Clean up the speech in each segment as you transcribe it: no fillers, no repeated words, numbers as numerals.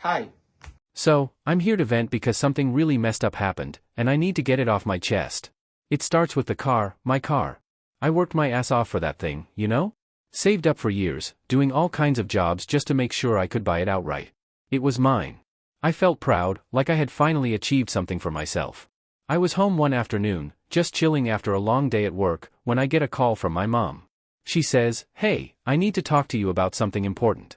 Hi. So, I'm here to vent because something really messed up happened, and I need to get it off my chest. It starts with the car, my car. I worked my ass off for that thing, you know? Saved up for years, doing all kinds of jobs just to make sure I could buy it outright. It was mine. I felt proud, like I had finally achieved something for myself. I was home one afternoon, just chilling after a long day at work, when I get a call from my mom. She says, "Hey, I need to talk to you about something important."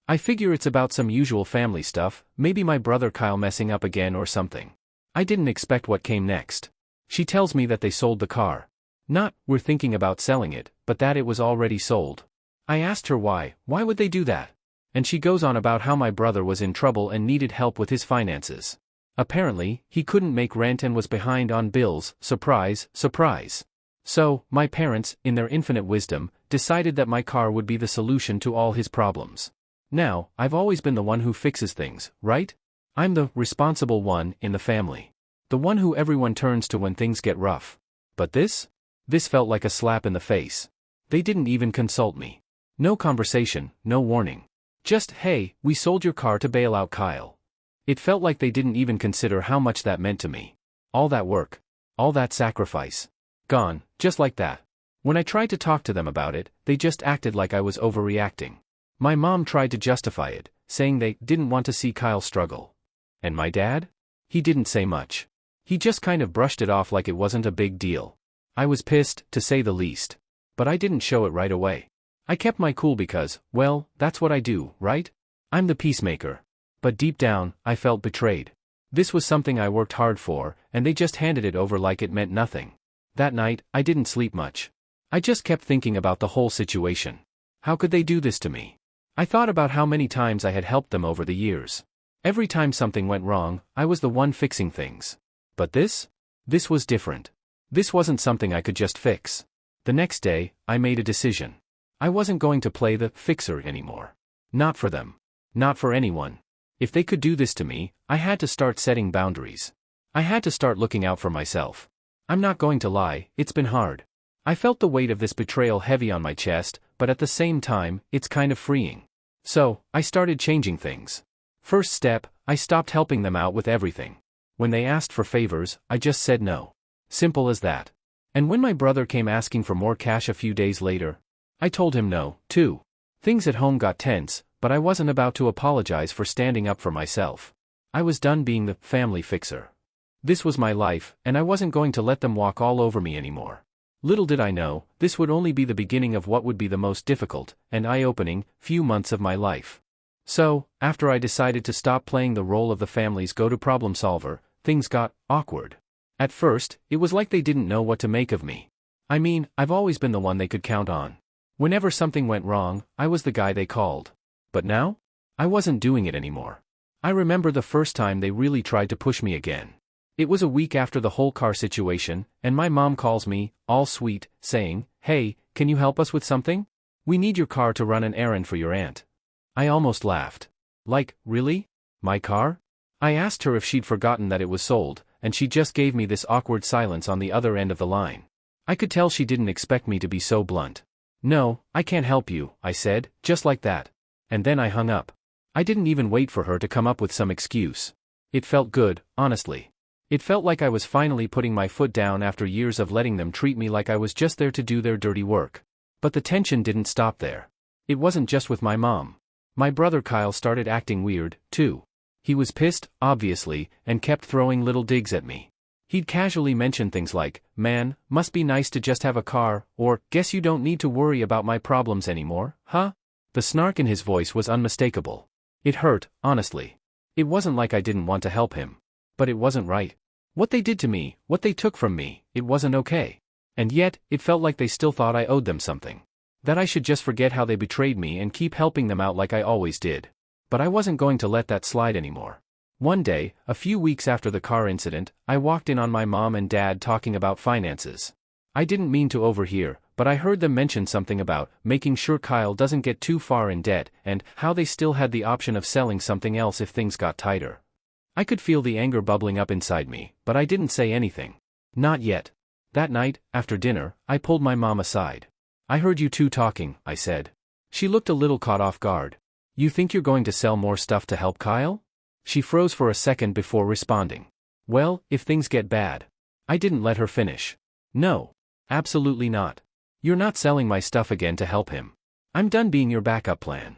I figure it's about some usual family stuff, maybe my brother Kyle messing up again or something. I didn't expect what came next. She tells me that they sold the car. Not, we're thinking about selling it, but that it was already sold. I asked her why would they do that? And she goes on about how my brother was in trouble and needed help with his finances. Apparently, he couldn't make rent and was behind on bills, surprise, surprise. So, my parents, in their infinite wisdom, decided that my car would be the solution to all his problems. Now, I've always been the one who fixes things, right? I'm the responsible one in the family. The one who everyone turns to when things get rough. But this felt like a slap in the face. They didn't even consult me. No conversation, no warning. Just, hey, we sold your car to bail out Kyle. It felt like they didn't even consider how much that meant to me. All that work. All that sacrifice. Gone, just like that. When I tried to talk to them about it, they just acted like I was overreacting. My mom tried to justify it, saying they didn't want to see Kyle struggle. And my dad? He didn't say much. He just kind of brushed it off like it wasn't a big deal. I was pissed, to say the least. But I didn't show it right away. I kept my cool because, well, that's what I do, right? I'm the peacemaker. But deep down, I felt betrayed. This was something I worked hard for, and they just handed it over like it meant nothing. That night, I didn't sleep much. I just kept thinking about the whole situation. How could they do this to me? I thought about how many times I had helped them over the years. Every time something went wrong, I was the one fixing things. But this was different. This wasn't something I could just fix. The next day, I made a decision. I wasn't going to play the fixer anymore. Not for them. Not for anyone. If they could do this to me, I had to start setting boundaries. I had to start looking out for myself. I'm not going to lie, it's been hard. I felt the weight of this betrayal heavy on my chest, but at the same time, it's kind of freeing. So, I started changing things. First step, I stopped helping them out with everything. When they asked for favors, I just said no. Simple as that. And when my brother came asking for more cash a few days later, I told him no, too. Things at home got tense, but I wasn't about to apologize for standing up for myself. I was done being the family fixer. This was my life, and I wasn't going to let them walk all over me anymore. Little did I know, this would only be the beginning of what would be the most difficult and eye-opening few months of my life. So, after I decided to stop playing the role of the family's go-to problem solver, things got awkward. At first, it was like they didn't know what to make of me. I mean, I've always been the one they could count on. Whenever something went wrong, I was the guy they called. But now? I wasn't doing it anymore. I remember the first time they really tried to push me again. It was a week after the whole car situation, and my mom calls me, all sweet, saying, "Hey, can you help us with something? We need your car to run an errand for your aunt." I almost laughed. Like, really? My car? I asked her if she'd forgotten that it was sold, and she just gave me this awkward silence on the other end of the line. I could tell she didn't expect me to be so blunt. "No, I can't help you," I said, just like that. And then I hung up. I didn't even wait for her to come up with some excuse. It felt good, honestly. It felt like I was finally putting my foot down after years of letting them treat me like I was just there to do their dirty work. But the tension didn't stop there. It wasn't just with my mom. My brother Kyle started acting weird, too. He was pissed, obviously, and kept throwing little digs at me. He'd casually mention things like, "Man, must be nice to just have a car," or, "Guess you don't need to worry about my problems anymore, huh?" The snark in his voice was unmistakable. It hurt, honestly. It wasn't like I didn't want to help him. But it wasn't right. What they did to me, what they took from me, it wasn't okay. And yet, it felt like they still thought I owed them something. That I should just forget how they betrayed me and keep helping them out like I always did. But I wasn't going to let that slide anymore. One day, a few weeks after the car incident, I walked in on my mom and dad talking about finances. I didn't mean to overhear, but I heard them mention something about making sure Kyle doesn't get too far in debt and how they still had the option of selling something else if things got tighter. I could feel the anger bubbling up inside me, but I didn't say anything. Not yet. That night, after dinner, I pulled my mom aside. "I heard you two talking," I said. She looked a little caught off guard. "You think you're going to sell more stuff to help Kyle?" She froze for a second before responding. Well, if things get bad. I didn't let her finish. No. Absolutely not. You're not selling my stuff again to help him. I'm done being your backup plan.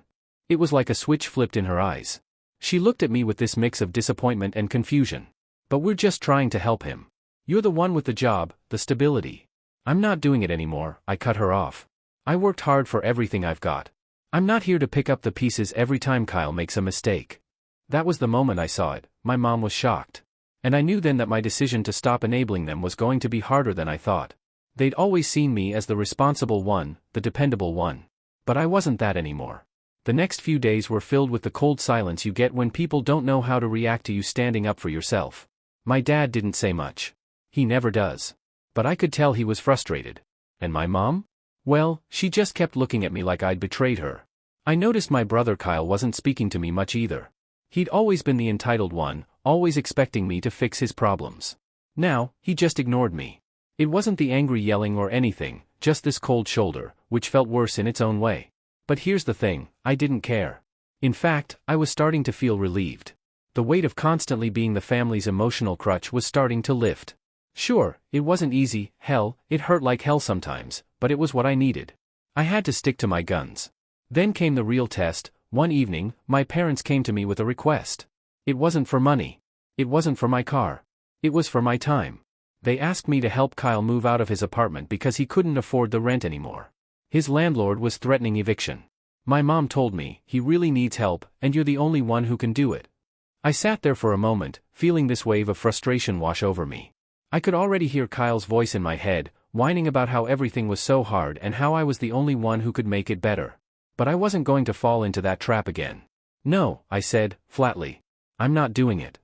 It was like a switch flipped in her eyes. She looked at me with this mix of disappointment and confusion. But we're just trying to help him. You're the one with the job, the stability. I'm not doing it anymore, I cut her off. I worked hard for everything I've got. I'm not here to pick up the pieces every time Kyle makes a mistake. That was the moment I saw it. My mom was shocked. And I knew then that my decision to stop enabling them was going to be harder than I thought. They'd always seen me as the responsible one, the dependable one. But I wasn't that anymore. The next few days were filled with the cold silence you get when people don't know how to react to you standing up for yourself. My dad didn't say much. He never does. But I could tell he was frustrated. And my mom? Well, she just kept looking at me like I'd betrayed her. I noticed my brother Kyle wasn't speaking to me much either. He'd always been the entitled one, always expecting me to fix his problems. Now, he just ignored me. It wasn't the angry yelling or anything, just this cold shoulder, which felt worse in its own way. But here's the thing, I didn't care. In fact, I was starting to feel relieved. The weight of constantly being the family's emotional crutch was starting to lift. Sure, it wasn't easy, hell, it hurt like hell sometimes, but it was what I needed. I had to stick to my guns. Then came the real test. One evening, my parents came to me with a request. It wasn't for money. It wasn't for my car. It was for my time. They asked me to help Kyle move out of his apartment because he couldn't afford the rent anymore. His landlord was threatening eviction. My mom told me, he really needs help, and you're the only one who can do it. I sat there for a moment, feeling this wave of frustration wash over me. I could already hear Kyle's voice in my head, whining about how everything was so hard and how I was the only one who could make it better. But I wasn't going to fall into that trap again. No, I said, flatly. I'm not doing it.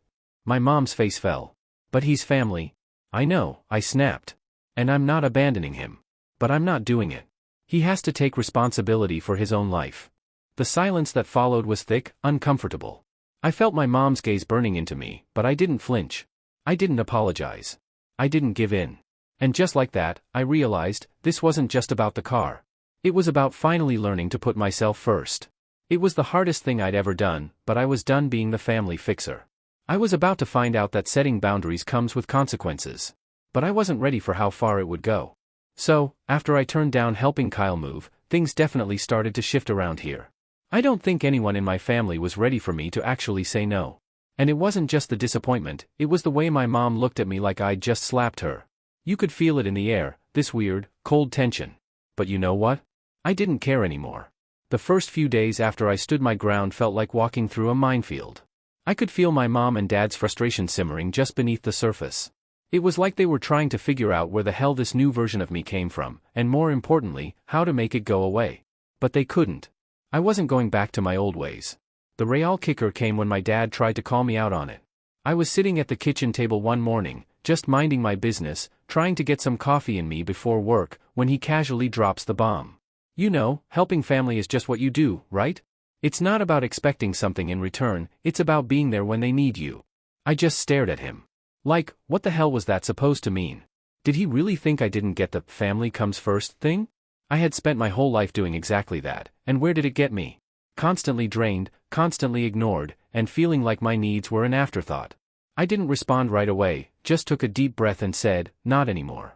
My mom's face fell. But he's family. I know, I snapped. And I'm not abandoning him. But I'm not doing it. He has to take responsibility for his own life. The silence that followed was thick, uncomfortable. I felt my mom's gaze burning into me, but I didn't flinch. I didn't apologize. I didn't give in. And just like that, I realized, this wasn't just about the car. It was about finally learning to put myself first. It was the hardest thing I'd ever done, but I was done being the family fixer. I was about to find out that setting boundaries comes with consequences. But I wasn't ready for how far it would go. So, after I turned down helping Kyle move, things definitely started to shift around here. I don't think anyone in my family was ready for me to actually say no. And it wasn't just the disappointment, it was the way my mom looked at me like I'd just slapped her. You could feel it in the air, this weird, cold tension. But you know what? I didn't care anymore. The first few days after I stood my ground felt like walking through a minefield. I could feel my mom and dad's frustration simmering just beneath the surface. It was like they were trying to figure out where the hell this new version of me came from, and more importantly, how to make it go away. But they couldn't. I wasn't going back to my old ways. The real kicker came when my dad tried to call me out on it. I was sitting at the kitchen table one morning, just minding my business, trying to get some coffee in me before work, when he casually drops the bomb. You know, helping family is just what you do, right? It's not about expecting something in return, it's about being there when they need you. I just stared at him. Like, what the hell was that supposed to mean? Did he really think I didn't get the family comes first thing? I had spent my whole life doing exactly that, and where did it get me? Constantly drained, constantly ignored, and feeling like my needs were an afterthought. I didn't respond right away, just took a deep breath and said, not anymore.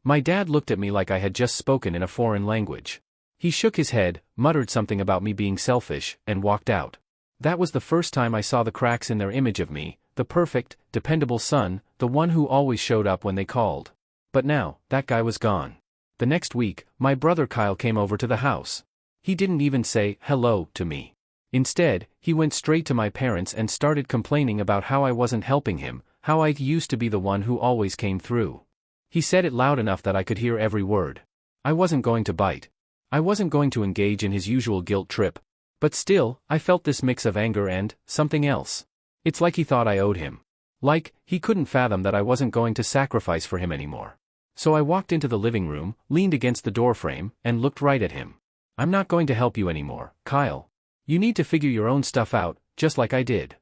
My dad looked at me like I had just spoken in a foreign language. He shook his head, muttered something about me being selfish, and walked out. That was the first time I saw the cracks in their image of me, the perfect, dependable son, the one who always showed up when they called. But now, that guy was gone. The next week, my brother Kyle came over to the house. He didn't even say hello to me. Instead, he went straight to my parents and started complaining about how I wasn't helping him, how I used to be the one who always came through. He said it loud enough that I could hear every word. I wasn't going to bite. I wasn't going to engage in his usual guilt trip. But still, I felt this mix of anger and something else. It's like he thought I owed him. Like, he couldn't fathom that I wasn't going to sacrifice for him anymore. So I walked into the living room, leaned against the doorframe, and looked right at him. I'm not going to help you anymore, Kyle. You need to figure your own stuff out, just like I did.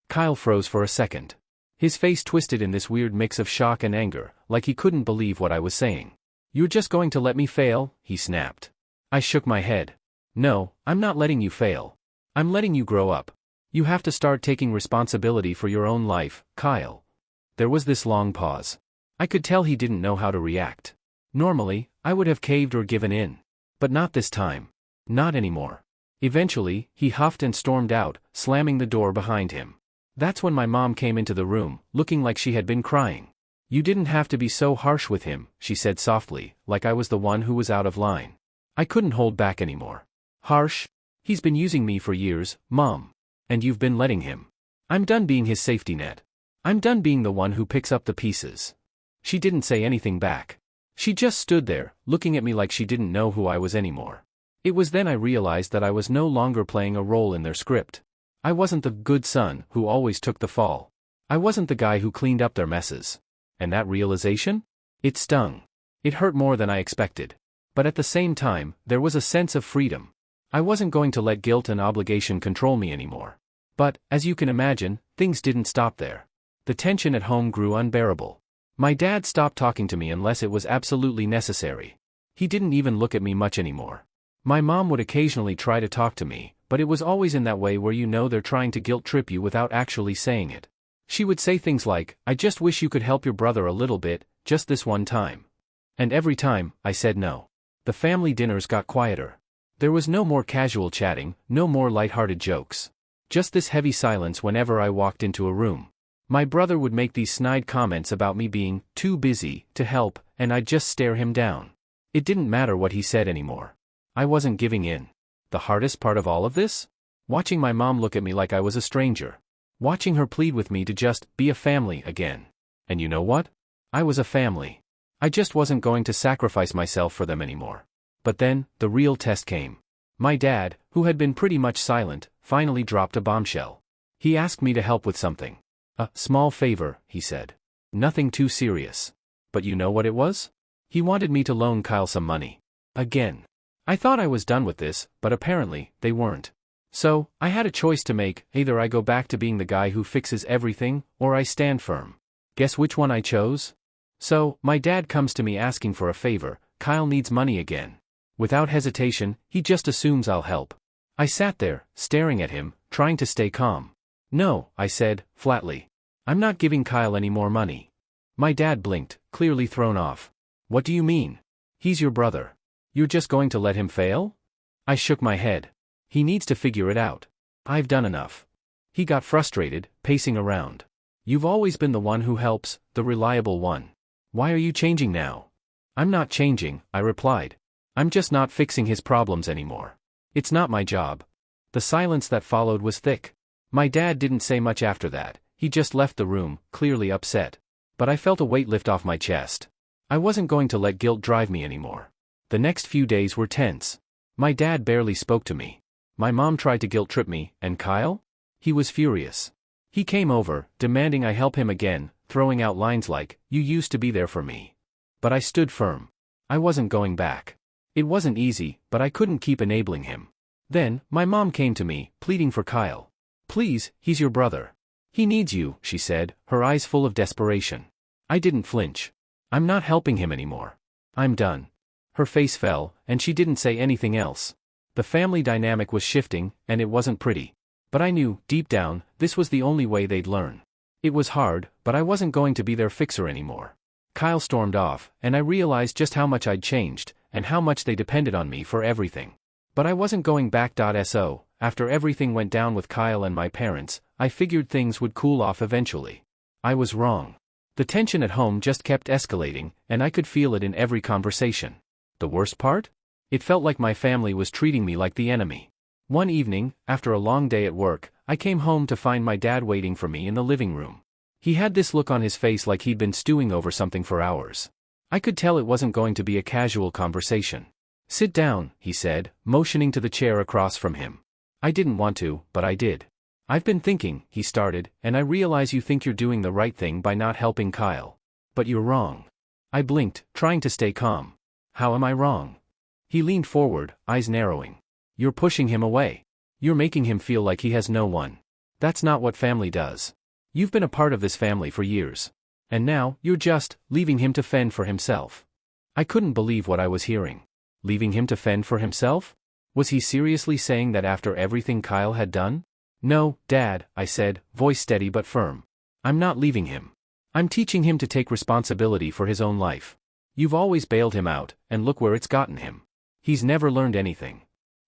Kyle froze for a second. His face twisted in this weird mix of shock and anger, like he couldn't believe what I was saying. You're just going to let me fail? He snapped. I shook my head. No, I'm not letting you fail. I'm letting you grow up. You have to start taking responsibility for your own life, Kyle. There was this long pause. I could tell he didn't know how to react. Normally, I would have caved or given in. But not this time. Not anymore. Eventually, he huffed and stormed out, slamming the door behind him. That's when my mom came into the room, looking like she had been crying. You didn't have to be so harsh with him, she said softly, like I was the one who was out of line. I couldn't hold back anymore. Harsh? He's been using me for years, Mom. And you've been letting him. I'm done being his safety net. I'm done being the one who picks up the pieces. She didn't say anything back. She just stood there, looking at me like she didn't know who I was anymore. It was then I realized that I was no longer playing a role in their script. I wasn't the good son who always took the fall. I wasn't the guy who cleaned up their messes. And that realization? It stung. It hurt more than I expected. But at the same time, there was a sense of freedom. I wasn't going to let guilt and obligation control me anymore. But, as you can imagine, things didn't stop there. The tension at home grew unbearable. My dad stopped talking to me unless it was absolutely necessary. He didn't even look at me much anymore. My mom would occasionally try to talk to me, but it was always in that way where you know they're trying to guilt trip you without actually saying it. She would say things like, I just wish you could help your brother a little bit, just this one time. And every time, I said no. The family dinners got quieter. There was no more casual chatting, no more lighthearted jokes. Just this heavy silence whenever I walked into a room. My brother would make these snide comments about me being too busy to help, and I'd just stare him down. It didn't matter what he said anymore. I wasn't giving in. The hardest part of all of this? Watching my mom look at me like I was a stranger. Watching her plead with me to just be a family again. And you know what? I was a family. I just wasn't going to sacrifice myself for them anymore. But then, the real test came. My dad, who had been pretty much silent, finally dropped a bombshell. He asked me to help with something. A small favor, he said. Nothing too serious. But you know what it was? He wanted me to loan Kyle some money. Again. I thought I was done with this, but apparently, they weren't. So, I had a choice to make, either I go back to being the guy who fixes everything, or I stand firm. Guess which one I chose? So, my dad comes to me asking for a favor. Kyle needs money again. Without hesitation, he just assumes I'll help. I sat there, staring at him, trying to stay calm. No, I said, flatly. I'm not giving Kyle any more money. My dad blinked, clearly thrown off. What do you mean? He's your brother. You're just going to let him fail? I shook my head. He needs to figure it out. I've done enough. He got frustrated, pacing around. You've always been the one who helps, the reliable one. Why are you changing now? I'm not changing, I replied. I'm just not fixing his problems anymore. It's not my job. The silence that followed was thick. My dad didn't say much after that, he just left the room, clearly upset. But I felt a weight lift off my chest. I wasn't going to let guilt drive me anymore. The next few days were tense. My dad barely spoke to me. My mom tried to guilt trip me, and Kyle? He was furious. He came over, demanding I help him again, throwing out lines like, you used to be there for me. But I stood firm. I wasn't going back. It wasn't easy, but I couldn't keep enabling him. Then, my mom came to me, pleading for Kyle. Please, he's your brother. He needs you, she said, her eyes full of desperation. I didn't flinch. I'm not helping him anymore. I'm done. Her face fell, and she didn't say anything else. The family dynamic was shifting, and it wasn't pretty. But I knew, deep down, this was the only way they'd learn. It was hard, but I wasn't going to be their fixer anymore. Kyle stormed off, and I realized just how much I'd changed, and how much they depended on me for everything. But I wasn't going back. So, after everything went down with Kyle and my parents, I figured things would cool off eventually. I was wrong. The tension at home just kept escalating, and I could feel it in every conversation. The worst part? It felt like my family was treating me like the enemy. One evening, after a long day at work, I came home to find my dad waiting for me in the living room. He had this look on his face like he'd been stewing over something for hours. I could tell it wasn't going to be a casual conversation. Sit down, he said, motioning to the chair across from him. I didn't want to, but I did. I've been thinking, he started, and I realize you think you're doing the right thing by not helping Kyle. But you're wrong. I blinked, trying to stay calm. How am I wrong? He leaned forward, eyes narrowing. You're pushing him away. You're making him feel like he has no one. That's not what family does. You've been a part of this family for years. And now, you're just leaving him to fend for himself. I couldn't believe what I was hearing. Leaving him to fend for himself? Was he seriously saying that after everything Kyle had done? No, Dad, I said, voice steady but firm. I'm not leaving him. I'm teaching him to take responsibility for his own life. You've always bailed him out, and look where it's gotten him. He's never learned anything.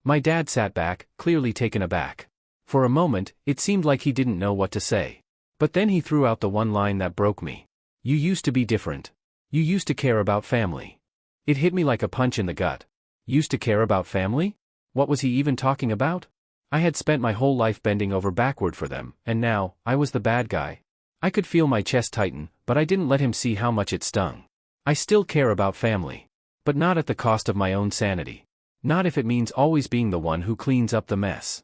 My dad sat back, clearly taken aback. For a moment, it seemed like he didn't know what to say. But then he threw out the one line that broke me. You used to be different. You used to care about family. It hit me like a punch in the gut. Used to care about family? What was he even talking about? I had spent my whole life bending over backward for them, and now, I was the bad guy. I could feel my chest tighten, but I didn't let him see how much it stung. I still care about family. But not at the cost of my own sanity. Not if it means always being the one who cleans up the mess.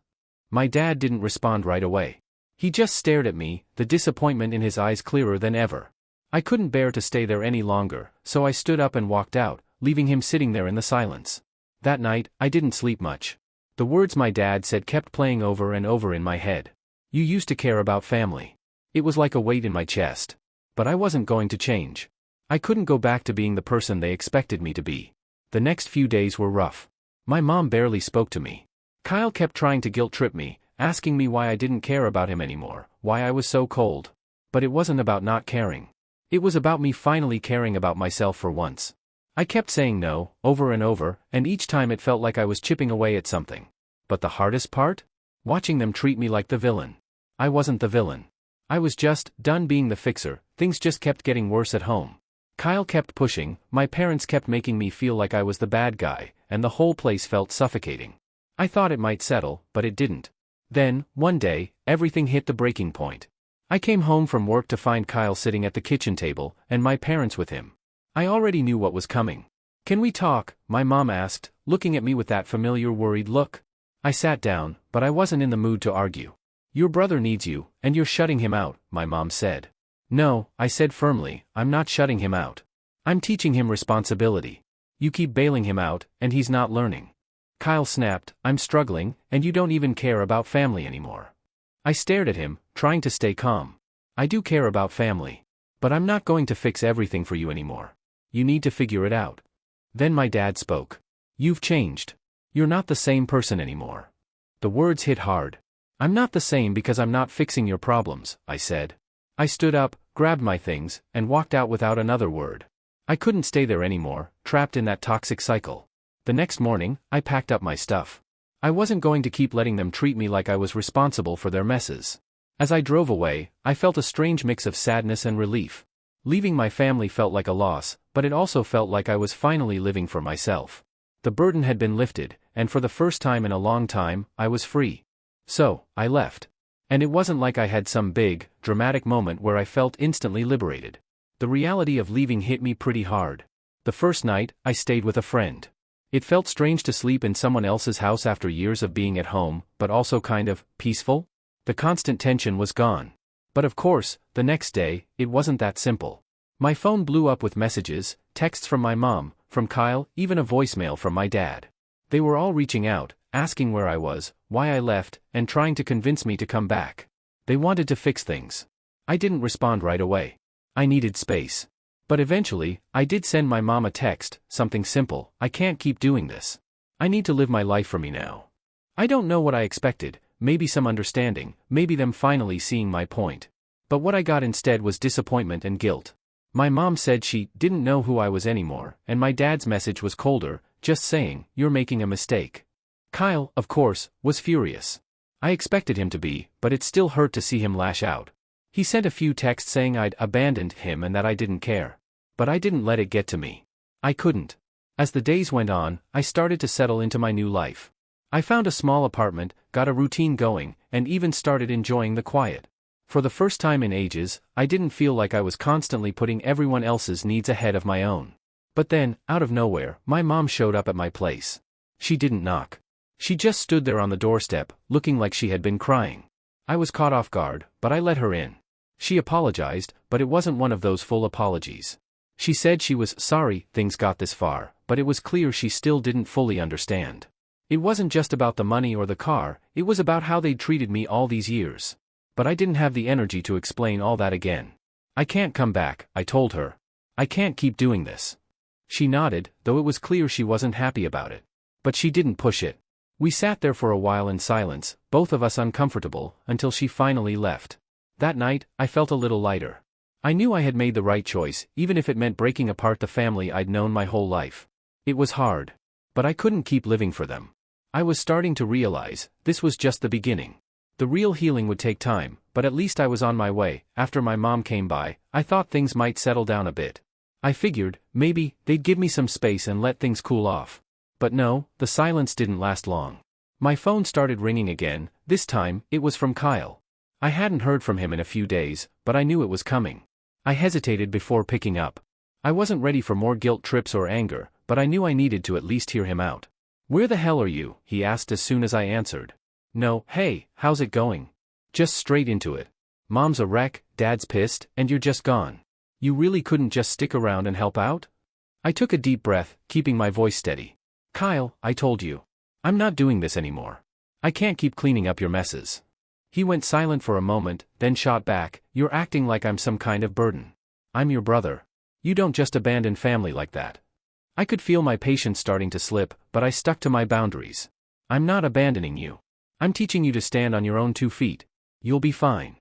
My dad didn't respond right away. He just stared at me, the disappointment in his eyes clearer than ever. I couldn't bear to stay there any longer, so I stood up and walked out, leaving him sitting there in the silence. That night, I didn't sleep much. The words my dad said kept playing over and over in my head. You used to care about family. It was like a weight in my chest. But I wasn't going to change. I couldn't go back to being the person they expected me to be. The next few days were rough. My mom barely spoke to me. Kyle kept trying to guilt-trip me, asking me why I didn't care about him anymore, why I was so cold. But it wasn't about not caring. It was about me finally caring about myself for once. I kept saying no, over and over, and each time it felt like I was chipping away at something. But the hardest part? Watching them treat me like the villain. I wasn't the villain. I was just done being the fixer. Things just kept getting worse at home. Kyle kept pushing, my parents kept making me feel like I was the bad guy, and the whole place felt suffocating. I thought it might settle, but it didn't. Then, one day, everything hit the breaking point. I came home from work to find Kyle sitting at the kitchen table, and my parents with him. I already knew what was coming. Can we talk? My mom asked, looking at me with that familiar worried look. I sat down, but I wasn't in the mood to argue. Your brother needs you, and you're shutting him out, my mom said. No, I said firmly, I'm not shutting him out. I'm teaching him responsibility. You keep bailing him out, and he's not learning. Kyle snapped, I'm struggling, and you don't even care about family anymore. I stared at him, trying to stay calm. I do care about family. But I'm not going to fix everything for you anymore. You need to figure it out. Then my dad spoke. You've changed. You're not the same person anymore. The words hit hard. I'm not the same because I'm not fixing your problems, I said. I stood up, grabbed my things, and walked out without another word. I couldn't stay there anymore, trapped in that toxic cycle. The next morning, I packed up my stuff. I wasn't going to keep letting them treat me like I was responsible for their messes. As I drove away, I felt a strange mix of sadness and relief. Leaving my family felt like a loss, but it also felt like I was finally living for myself. The burden had been lifted, and for the first time in a long time, I was free. So, I left. And it wasn't like I had some big, dramatic moment where I felt instantly liberated. The reality of leaving hit me pretty hard. The first night, I stayed with a friend. It felt strange to sleep in someone else's house after years of being at home, but also kind of peaceful. The constant tension was gone. But of course, the next day, it wasn't that simple. My phone blew up with messages, texts from my mom, from Kyle, even a voicemail from my dad. They were all reaching out, asking where I was, why I left, and trying to convince me to come back. They wanted to fix things. I didn't respond right away. I needed space. But eventually, I did send my mom a text, something simple, I can't keep doing this. I need to live my life for me now. I don't know what I expected, maybe some understanding, maybe them finally seeing my point. But what I got instead was disappointment and guilt. My mom said she didn't know who I was anymore, and my dad's message was colder, just saying, you're making a mistake. Kyle, of course, was furious. I expected him to be, but it still hurt to see him lash out. He sent a few texts saying I'd abandoned him and that I didn't care. But I didn't let it get to me. I couldn't. As the days went on, I started to settle into my new life. I found a small apartment, got a routine going, and even started enjoying the quiet. For the first time in ages, I didn't feel like I was constantly putting everyone else's needs ahead of my own. But then, out of nowhere, my mom showed up at my place. She didn't knock. She just stood there on the doorstep, looking like she had been crying. I was caught off guard, but I let her in. She apologized, but it wasn't one of those full apologies. She said she was sorry things got this far, but it was clear she still didn't fully understand. It wasn't just about the money or the car, it was about how they'd treated me all these years. But I didn't have the energy to explain all that again. I can't come back, I told her. I can't keep doing this. She nodded, though it was clear she wasn't happy about it. But she didn't push it. We sat there for a while in silence, both of us uncomfortable, until she finally left. That night, I felt a little lighter. I knew I had made the right choice, even if it meant breaking apart the family I'd known my whole life. It was hard. But I couldn't keep living for them. I was starting to realize, this was just the beginning. The real healing would take time, but at least I was on my way. After my mom came by, I thought things might settle down a bit. I figured, maybe, they'd give me some space and let things cool off. But no, the silence didn't last long. My phone started ringing again. This time, it was from Kyle. I hadn't heard from him in a few days, but I knew it was coming. I hesitated before picking up. I wasn't ready for more guilt trips or anger, but I knew I needed to at least hear him out. "Where the hell are you?" he asked as soon as I answered. "No, hey, how's it going?" Just straight into it. "Mom's a wreck, Dad's pissed, and you're just gone. You really couldn't just stick around and help out?" I took a deep breath, keeping my voice steady. "Kyle, I told you. I'm not doing this anymore. I can't keep cleaning up your messes." He went silent for a moment, then shot back, "You're acting like I'm some kind of burden. I'm your brother. You don't just abandon family like that." I could feel my patience starting to slip, but I stuck to my boundaries. "I'm not abandoning you. I'm teaching you to stand on your own 2 feet. You'll be fine."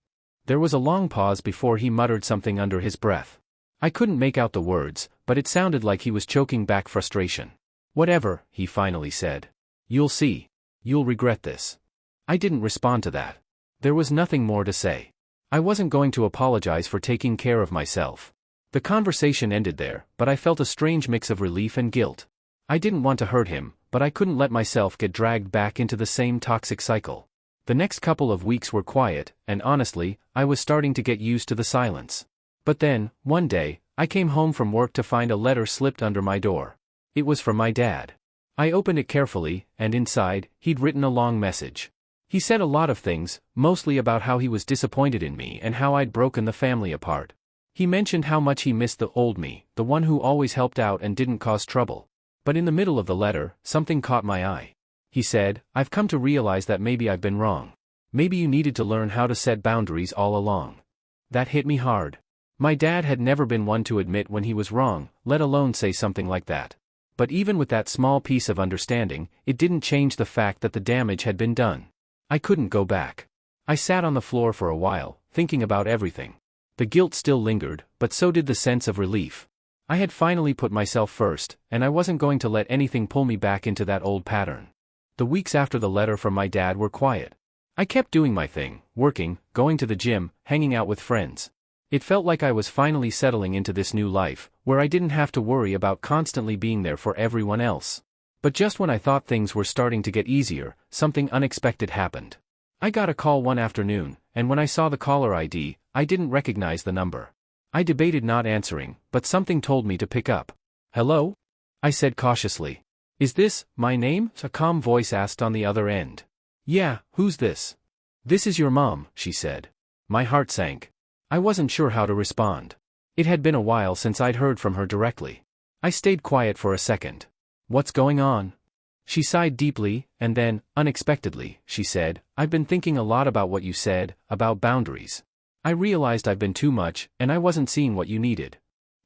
There was a long pause before he muttered something under his breath. I couldn't make out the words, but it sounded like he was choking back frustration. "Whatever," he finally said. "You'll see. You'll regret this." I didn't respond to that. There was nothing more to say. I wasn't going to apologize for taking care of myself. The conversation ended there, but I felt a strange mix of relief and guilt. I didn't want to hurt him, but I couldn't let myself get dragged back into the same toxic cycle. The next couple of weeks were quiet, and honestly, I was starting to get used to the silence. But then, one day, I came home from work to find a letter slipped under my door. It was from my dad. I opened it carefully, and inside, he'd written a long message. He said a lot of things, mostly about how he was disappointed in me and how I'd broken the family apart. He mentioned how much he missed the old me, the one who always helped out and didn't cause trouble. But in the middle of the letter, something caught my eye. He said, "I've come to realize that maybe I've been wrong. Maybe you needed to learn how to set boundaries all along." That hit me hard. My dad had never been one to admit when he was wrong, let alone say something like that. But even with that small piece of understanding, it didn't change the fact that the damage had been done. I couldn't go back. I sat on the floor for a while, thinking about everything. The guilt still lingered, but so did the sense of relief. I had finally put myself first, and I wasn't going to let anything pull me back into that old pattern. The weeks after the letter from my dad were quiet. I kept doing my thing, working, going to the gym, hanging out with friends. It felt like I was finally settling into this new life, where I didn't have to worry about constantly being there for everyone else. But just when I thought things were starting to get easier, something unexpected happened. I got a call one afternoon, and when I saw the caller ID, I didn't recognize the number. I debated not answering, but something told me to pick up. "Hello?" I said cautiously. "Is this my name?" a calm voice asked on the other end. "Yeah, who's this?" "This is your mom," she said. My heart sank. I wasn't sure how to respond. It had been a while since I'd heard from her directly. I stayed quiet for a second. "What's going on?" She sighed deeply, and then, unexpectedly, she said, "I've been thinking a lot about what you said, about boundaries. I realized I've been too much, and I wasn't seeing what you needed."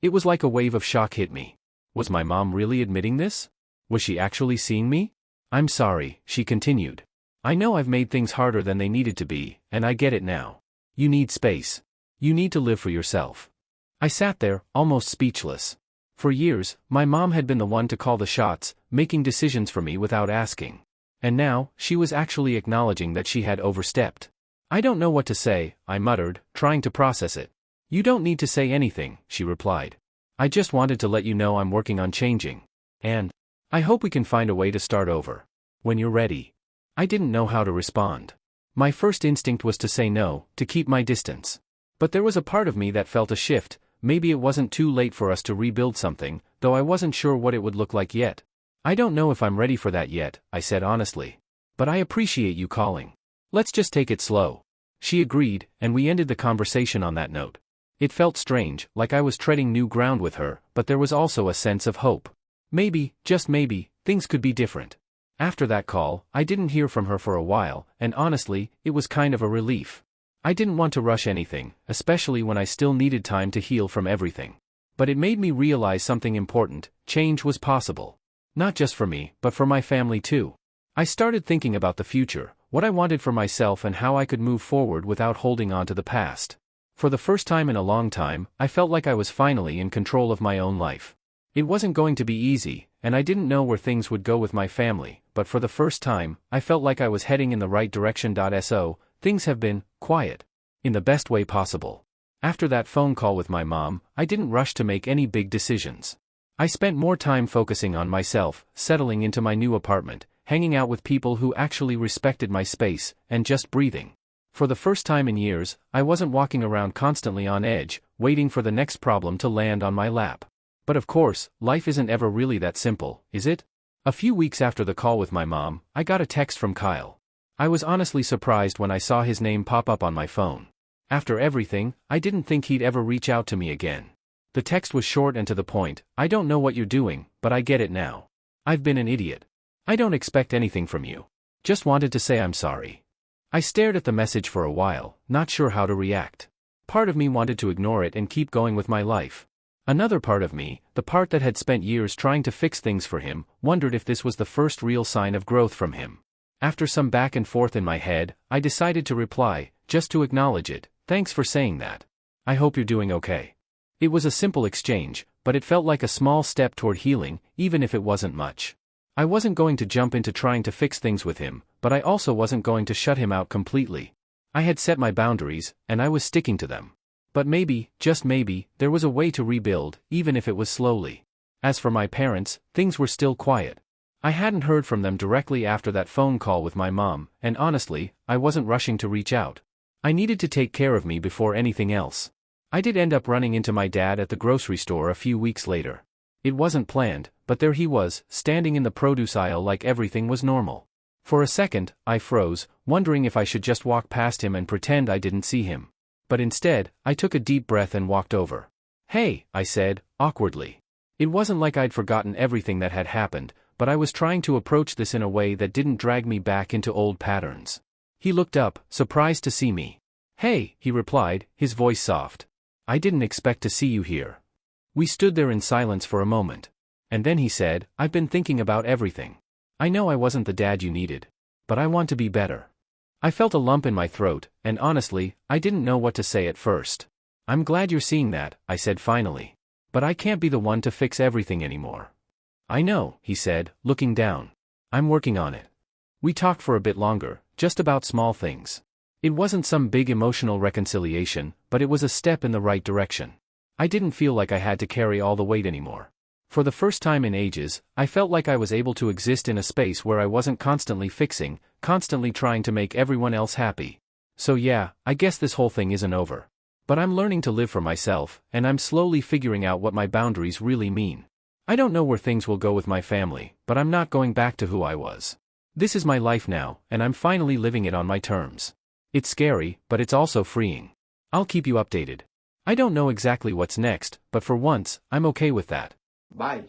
It was like a wave of shock hit me. Was my mom really admitting this? Was she actually seeing me? "I'm sorry," she continued. "I know I've made things harder than they needed to be, and I get it now. You need space. You need to live for yourself." I sat there, almost speechless. For years, my mom had been the one to call the shots, making decisions for me without asking. And now, she was actually acknowledging that she had overstepped. "I don't know what to say," I muttered, trying to process it. "You don't need to say anything," she replied. "I just wanted to let you know I'm working on changing. And I hope we can find a way to start over. When you're ready." I didn't know how to respond. My first instinct was to say no, to keep my distance. But there was a part of me that felt a shift. Maybe it wasn't too late for us to rebuild something, though I wasn't sure what it would look like yet. "I don't know if I'm ready for that yet," I said honestly. "But I appreciate you calling. Let's just take it slow." She agreed, and we ended the conversation on that note. It felt strange, like I was treading new ground with her, but there was also a sense of hope. Maybe, just maybe, things could be different. After that call, I didn't hear from her for a while, and honestly, it was kind of a relief. I didn't want to rush anything, especially when I still needed time to heal from everything. But it made me realize something important: change was possible. Not just for me, but for my family too. I started thinking about the future, what I wanted for myself and how I could move forward without holding on to the past. For the first time in a long time, I felt like I was finally in control of my own life. It wasn't going to be easy, and I didn't know where things would go with my family, but for the first time, I felt like I was heading in the right direction. So, things have been quiet. In the best way possible. After that phone call with my mom, I didn't rush to make any big decisions. I spent more time focusing on myself, settling into my new apartment, hanging out with people who actually respected my space, and just breathing. For the first time in years, I wasn't walking around constantly on edge, waiting for the next problem to land on my lap. But of course, life isn't ever really that simple, is it? A few weeks after the call with my mom, I got a text from Kyle. I was honestly surprised when I saw his name pop up on my phone. After everything, I didn't think he'd ever reach out to me again. The text was short and to the point. I don't know what you're doing, but I get it now. I've been an idiot. I don't expect anything from you. Just wanted to say I'm sorry. I stared at the message for a while, not sure how to react. Part of me wanted to ignore it and keep going with my life. Another part of me, the part that had spent years trying to fix things for him, wondered if this was the first real sign of growth from him. After some back and forth in my head, I decided to reply, just to acknowledge it. Thanks for saying that. I hope you're doing okay. It was a simple exchange, but it felt like a small step toward healing, even if it wasn't much. I wasn't going to jump into trying to fix things with him, but I also wasn't going to shut him out completely. I had set my boundaries, and I was sticking to them. But maybe, just maybe, there was a way to rebuild, even if it was slowly. As for my parents, things were still quiet. I hadn't heard from them directly after that phone call with my mom, and honestly, I wasn't rushing to reach out. I needed to take care of me before anything else. I did end up running into my dad at the grocery store a few weeks later. It wasn't planned, but there he was, standing in the produce aisle like everything was normal. For a second, I froze, wondering if I should just walk past him and pretend I didn't see him. But instead, I took a deep breath and walked over. "Hey," I said, awkwardly. It wasn't like I'd forgotten everything that had happened, but I was trying to approach this in a way that didn't drag me back into old patterns. He looked up, surprised to see me. "Hey," he replied, his voice soft. "I didn't expect to see you here." We stood there in silence for a moment. And then he said, "I've been thinking about everything. I know I wasn't the dad you needed. But I want to be better." I felt a lump in my throat, and honestly, I didn't know what to say at first. "I'm glad you're seeing that," I said finally. "But I can't be the one to fix everything anymore." "I know," he said, looking down. "I'm working on it." We talked for a bit longer, just about small things. It wasn't some big emotional reconciliation, but it was a step in the right direction. I didn't feel like I had to carry all the weight anymore. For the first time in ages, I felt like I was able to exist in a space where I wasn't constantly fixing, constantly trying to make everyone else happy. So yeah, I guess this whole thing isn't over. But I'm learning to live for myself, and I'm slowly figuring out what my boundaries really mean. I don't know where things will go with my family, but I'm not going back to who I was. This is my life now, and I'm finally living it on my terms. It's scary, but it's also freeing. I'll keep you updated. I don't know exactly what's next, but for once, I'm okay with that. Bye.